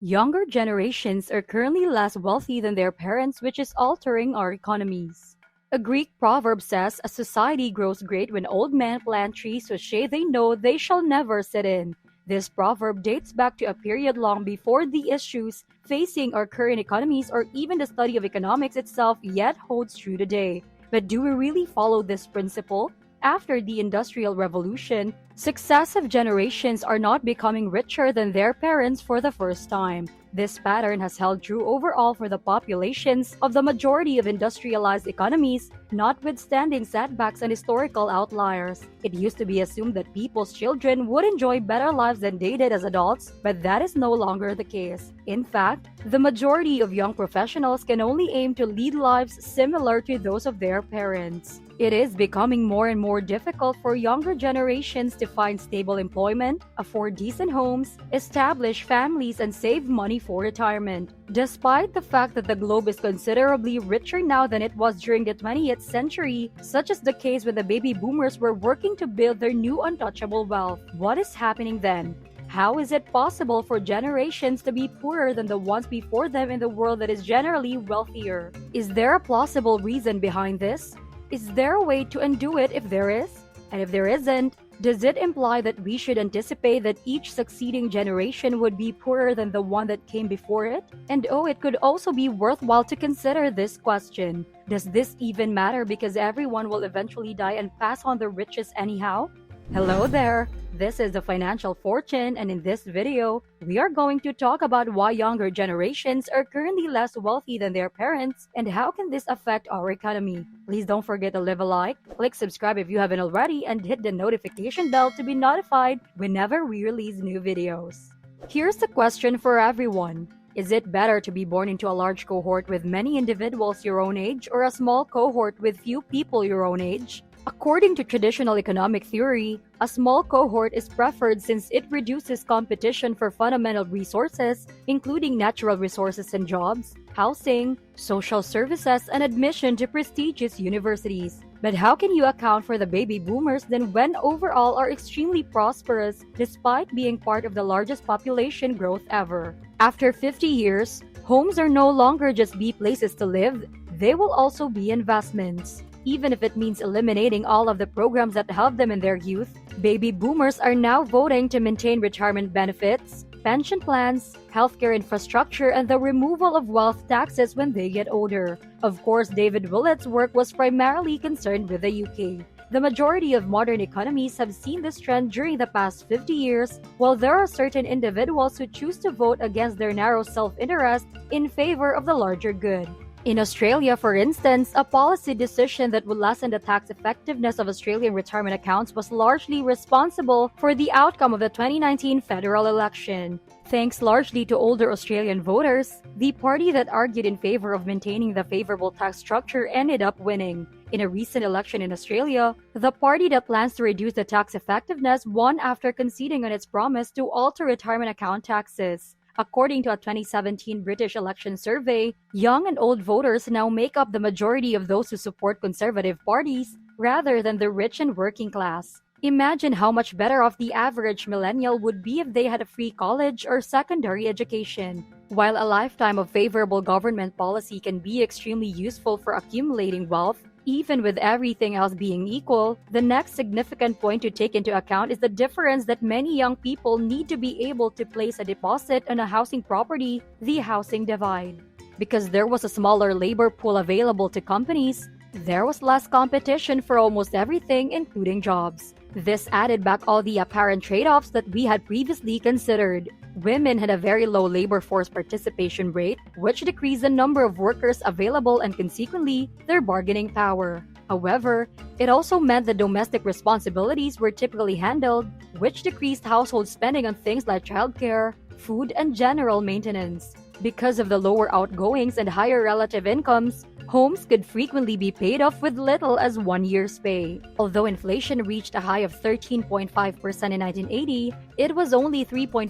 Younger generations are currently less wealthy than their parents, which is altering our economies. A Greek proverb says, "A society grows great when old men plant trees whose shade they know they shall never sit in." This proverb dates back to a period long before the issues facing our current economies or even the study of economics itself yet holds true today. But do we really follow this principle? After the Industrial Revolution, successive generations are not becoming richer than their parents for the first time. This pattern has held true overall for the populations of the majority of industrialized economies, notwithstanding setbacks and historical outliers. It used to be assumed that people's children would enjoy better lives than they did as adults, but that is no longer the case. In fact, the majority of young professionals can only aim to lead lives similar to those of their parents. It is becoming more and more difficult for younger generations to find stable employment, afford decent homes, establish families, and save money for retirement. Despite the fact that the globe is considerably richer now than it was during the 20th century, such as the case when the baby boomers were working to build their new untouchable wealth, what is happening then? How is it possible for generations to be poorer than the ones before them in the world that is generally wealthier? Is there a plausible reason behind this? Is there a way to undo it if there is? And if there isn't, does it imply that we should anticipate that each succeeding generation would be poorer than the one that came before it? And it could also be worthwhile to consider this question. Does this even matter because everyone will eventually die and pass on the riches anyhow? Hello there! This is the Financial Fortune, and in this video, we are going to talk about why younger generations are currently less wealthy than their parents and how can this affect our economy. Please don't forget to leave a like, click subscribe if you haven't already, and hit the notification bell to be notified whenever we release new videos. Here's the question for everyone. Is it better to be born into a large cohort with many individuals your own age or a small cohort with few people your own age? According to traditional economic theory, a small cohort is preferred since it reduces competition for fundamental resources, including natural resources and jobs, housing, social services, and admission to prestigious universities. But how can you account for the baby boomers then when overall are extremely prosperous despite being part of the largest population growth ever? After 50 years, homes are no longer just be places to live, they will also be investments. Even if it means eliminating all of the programs that helped them in their youth, baby boomers are now voting to maintain retirement benefits, pension plans, healthcare infrastructure, and the removal of wealth taxes when they get older. Of course, David Willett's work was primarily concerned with the UK. The majority of modern economies have seen this trend during the past 50 years, while there are certain individuals who choose to vote against their narrow self-interest in favor of the larger good. In Australia, for instance, a policy decision that would lessen the tax effectiveness of Australian retirement accounts was largely responsible for the outcome of the 2019 federal election. Thanks largely to older Australian voters, the party that argued in favor of maintaining the favourable tax structure ended up winning. In a recent election in Australia, the party that plans to reduce the tax effectiveness won after conceding on its promise to alter retirement account taxes. According to a 2017 British election survey, young and old voters now make up the majority of those who support conservative parties rather than the rich and working class. Imagine how much better off the average millennial would be if they had a free college or secondary education. While a lifetime of favorable government policy can be extremely useful for accumulating wealth, even with everything else being equal, the next significant point to take into account is the difference that many young people need to be able to place a deposit on a housing property, the housing divide. Because there was a smaller labor pool available to companies, there was less competition for almost everything, including jobs. This added back all the apparent trade-offs that we had previously considered. Women had a very low labor force participation rate, which decreased the number of workers available and consequently, their bargaining power. However, it also meant that domestic responsibilities were typically handled, which decreased household spending on things like childcare, food, and general maintenance. Because of the lower outgoings and higher relative incomes, homes could frequently be paid off with little as 1 year's pay. Although inflation reached a high of 13.5% in 1980, it was only 3.5%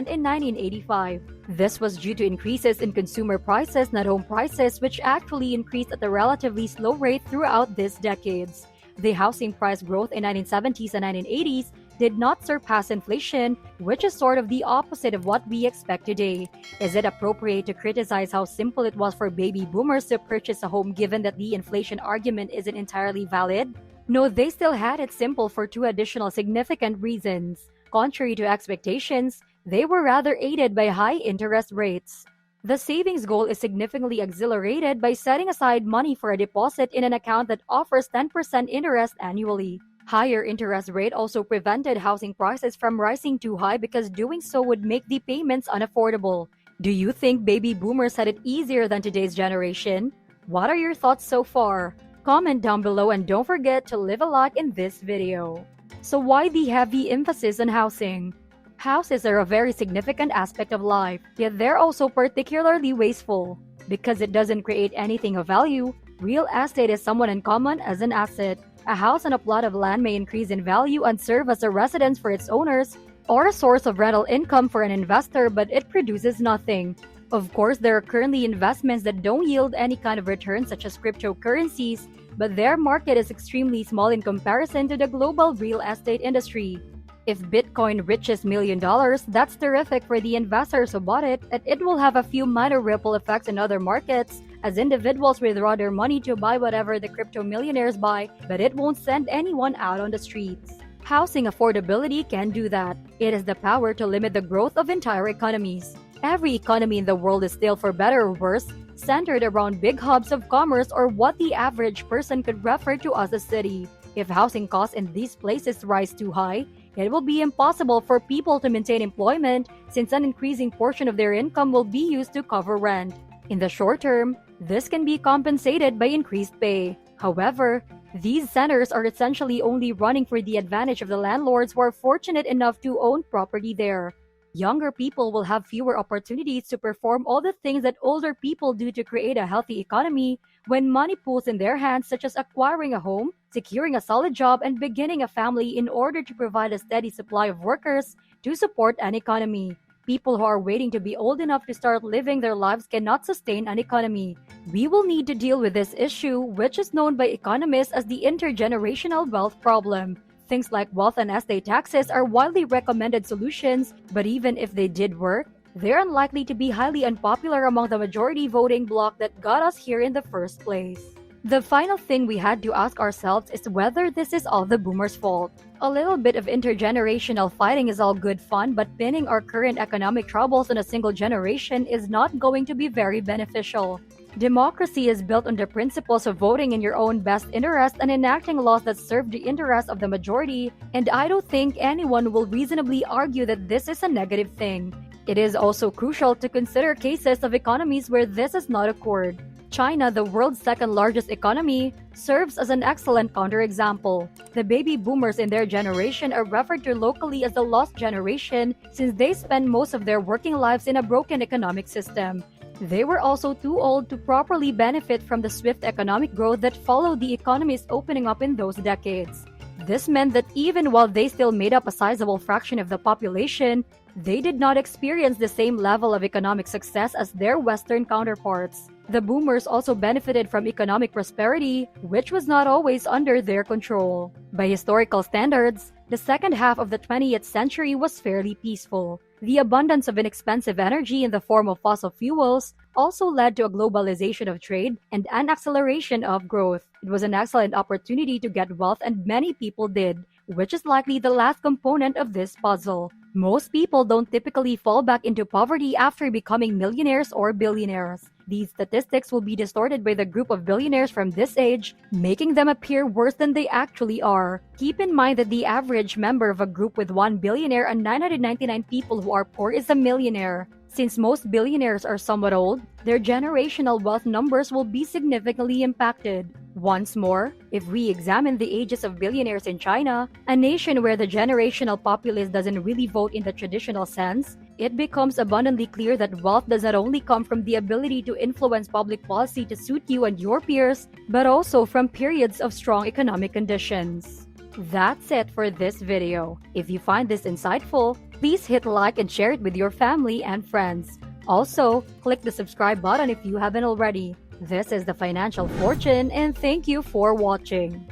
in 1985. This was due to increases in consumer prices, not home prices, which actually increased at a relatively slow rate throughout these decades. The housing price growth in 1970s and 1980s did not surpass inflation, which is sort of the opposite of what we expect today. Is it appropriate to criticize how simple it was for baby boomers to purchase a home given that the inflation argument isn't entirely valid? No, they still had it simple for two additional significant reasons. Contrary to expectations, they were rather aided by high interest rates. The savings goal is significantly accelerated by setting aside money for a deposit in an account that offers 10% interest annually. Higher interest rate also prevented housing prices from rising too high because doing so would make the payments unaffordable. Do you think baby boomers had it easier than today's generation? What are your thoughts so far? Comment down below and don't forget to leave a like in this video. So why the heavy emphasis on housing? Houses are a very significant aspect of life, yet they're also particularly wasteful. Because it doesn't create anything of value, real estate is somewhat uncommon as an asset. A house on a plot of land may increase in value and serve as a residence for its owners, or a source of rental income for an investor, but it produces nothing. Of course, there are currently investments that don't yield any kind of return, such as cryptocurrencies, but their market is extremely small in comparison to the global real estate industry. If Bitcoin reaches $1 million, that's terrific for the investors who bought it, and it will have a few minor ripple effects in other markets, as individuals withdraw their money to buy whatever the crypto millionaires buy, but it won't send anyone out on the streets. Housing affordability can do that. It has the power to limit the growth of entire economies. Every economy in the world is still, for better or worse, centered around big hubs of commerce or what the average person could refer to as a city. If housing costs in these places rise too high, it will be impossible for people to maintain employment since an increasing portion of their income will be used to cover rent. In the short term, this can be compensated by increased pay. However, these centers are essentially only running for the advantage of the landlords who are fortunate enough to own property there. Younger people will have fewer opportunities to perform all the things that older people do to create a healthy economy when money pools in their hands, such as acquiring a home, securing a solid job, and beginning a family in order to provide a steady supply of workers to support an economy. People who are waiting to be old enough to start living their lives cannot sustain an economy. We will need to deal with this issue, which is known by economists as the intergenerational wealth problem. Things like wealth and estate taxes are widely recommended solutions, but even if they did work, they're unlikely to be highly unpopular among the majority voting bloc that got us here in the first place. The final thing we had to ask ourselves is whether this is all the boomers' fault. A little bit of intergenerational fighting is all good fun, but pinning our current economic troubles on a single generation is not going to be very beneficial. Democracy is built on the principles of voting in your own best interest and enacting laws that serve the interests of the majority, and I don't think anyone will reasonably argue that this is a negative thing. It is also crucial to consider cases of economies where this has not occurred. China, the world's second-largest economy, serves as an excellent counterexample. The baby boomers in their generation are referred to locally as the lost generation since they spend most of their working lives in a broken economic system. They were also too old to properly benefit from the swift economic growth that followed the economies opening up in those decades. This meant that even while they still made up a sizable fraction of the population, they did not experience the same level of economic success as their Western counterparts. The boomers also benefited from economic prosperity, which was not always under their control. By historical standards, the second half of the 20th century was fairly peaceful. The abundance of inexpensive energy in the form of fossil fuels also led to a globalization of trade and an acceleration of growth. It was an excellent opportunity to get wealth, and many people did, which is likely the last component of this puzzle. Most people don't typically fall back into poverty after becoming millionaires or billionaires. These statistics will be distorted by the group of billionaires from this age, making them appear worse than they actually are. Keep in mind that the average member of a group with 1 billionaire and 999 people who are poor is a millionaire. Since most billionaires are somewhat old, their generational wealth numbers will be significantly impacted. Once more, if we examine the ages of billionaires in China, a nation where the generational populace doesn't really vote in the traditional sense, it becomes abundantly clear that wealth does not only come from the ability to influence public policy to suit you and your peers, but also from periods of strong economic conditions. That's it for this video. If you find this insightful, please hit like and share it with your family and friends. Also, click the subscribe button if you haven't already. This is The Financial Fortune, and thank you for watching.